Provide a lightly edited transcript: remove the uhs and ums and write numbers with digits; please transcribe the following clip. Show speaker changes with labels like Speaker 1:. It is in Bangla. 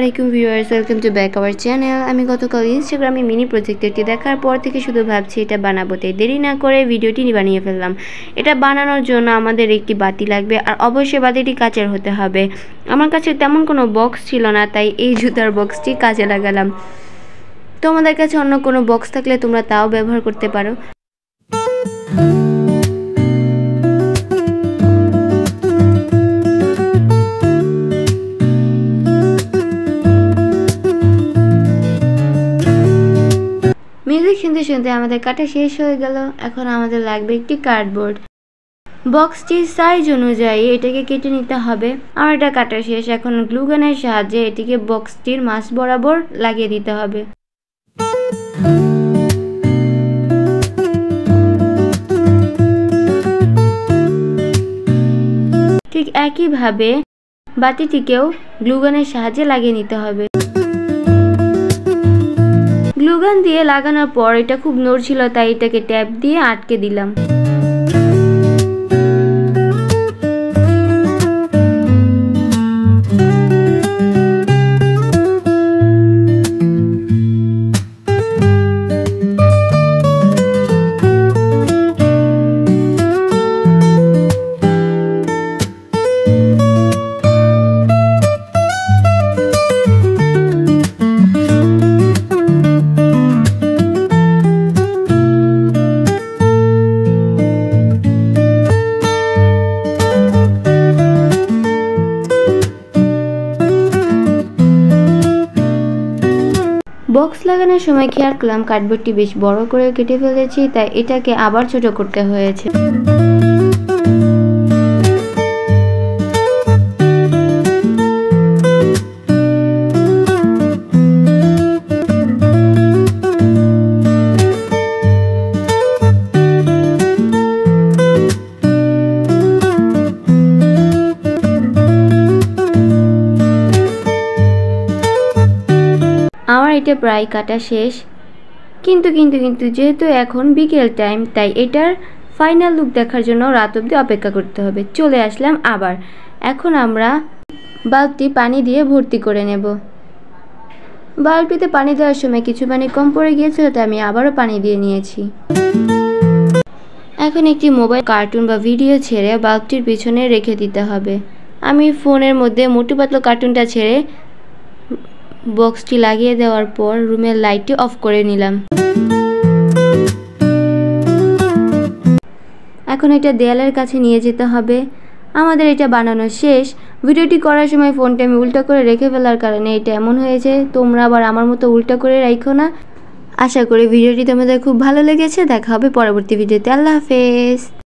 Speaker 1: আলাইকুম viewers, welcome to back our channel. আমি গতকাল ইনস্টাগ্রামে মিনি প্রজেক্টরটি দেখার পর থেকে শুধু ভাবছি এটা বানাবো, তাই দেরি না করে ভিডিওটি বানিয়ে ফেললাম। এটা বানানোর জন্য আমাদের একটি বাতি লাগবে, আর অবশ্যই বাতিটি কাচের হতে হবে। আমার কাছে তেমন কোনো বক্স ছিল না, তাই এই জুতার বক্সটি কাজে লাগালাম। তোমাদের কাছে অন্য কোনো বক্স থাকলে তোমরা তাও ব্যবহার করতে পারো। মিউজিক শুনতে শুনতে আমাদের কাটা শেষ হয়ে গেল। এখন আমাদের লাগবে একটি কার্ডবোর্ড। বক্সটির সাইজ অনুযায়ী এটাকে কেটে নিতে হবে। আমার এটা কাটা শেষ। এখন গ্লুগানের সাহায্যে এটিকে বক্সটির মাঝ বরাবর লাগিয়ে দিতে হবে। ঠিক একইভাবে বাতিটিকেও গ্লুগানের সাহায্যে লাগিয়ে নিতে হবে। গ্লুগান দিয়ে লাগানোর পর এটা খুব নড়ছিল, তাই এটাকে ট্যাপ দিয়ে আটকে দিলাম। বক্স লাগানোর সময় খেয়াল করলাম কার্ডবোর্ডটি বেশ বড় করে কেটে ফেলেছি, তাই এটাকে আবার ছোট করতে হয়েছে। আমার এটা প্রায় কাটা শেষ, কিন্তু যেহেতু এখন বিকেল টাইম, তাই এটার ফাইনাল লুক দেখার জন্য রাত অবধি অপেক্ষা করতে হবে। চলে আসলাম আবার। এখন আমরা বাল্বটি পানি দিয়ে ভর্তি করে নেব। বাল্বটিতে পানি দেওয়ার সময় কিছু পানি কম পড়ে গিয়েছিল, তাই আমি আবারও পানি দিয়ে নিয়েছি। এখন একটি মোবাইল কার্টুন বা ভিডিও ছেড়ে বাল্বটির পিছনে রেখে দিতে হবে। আমি ফোনের মধ্যে মোটু পাতলা কার্টুনটা ছেড়ে বক্সটি লাগিয়ে দেওয়ার পর রুমের লাইটটি অফ করে নিলাম। এখন এটা দেয়ালের কাছে নিয়ে যেতে হবে। আমাদের এটা বানানো শেষ। ভিডিওটি করার সময় ফোনটা আমি উল্টো করে রেখে ফেলার কারণে এটা এমন হয়েছে। তোমরা আবার আমার মতো উল্টো করে রাখো না। আশা করি ভিডিওটি তোমাদের খুব ভালো লেগেছে। দেখা হবে পরবর্তী ভিডিওতে। আল্লাহ হাফেজ।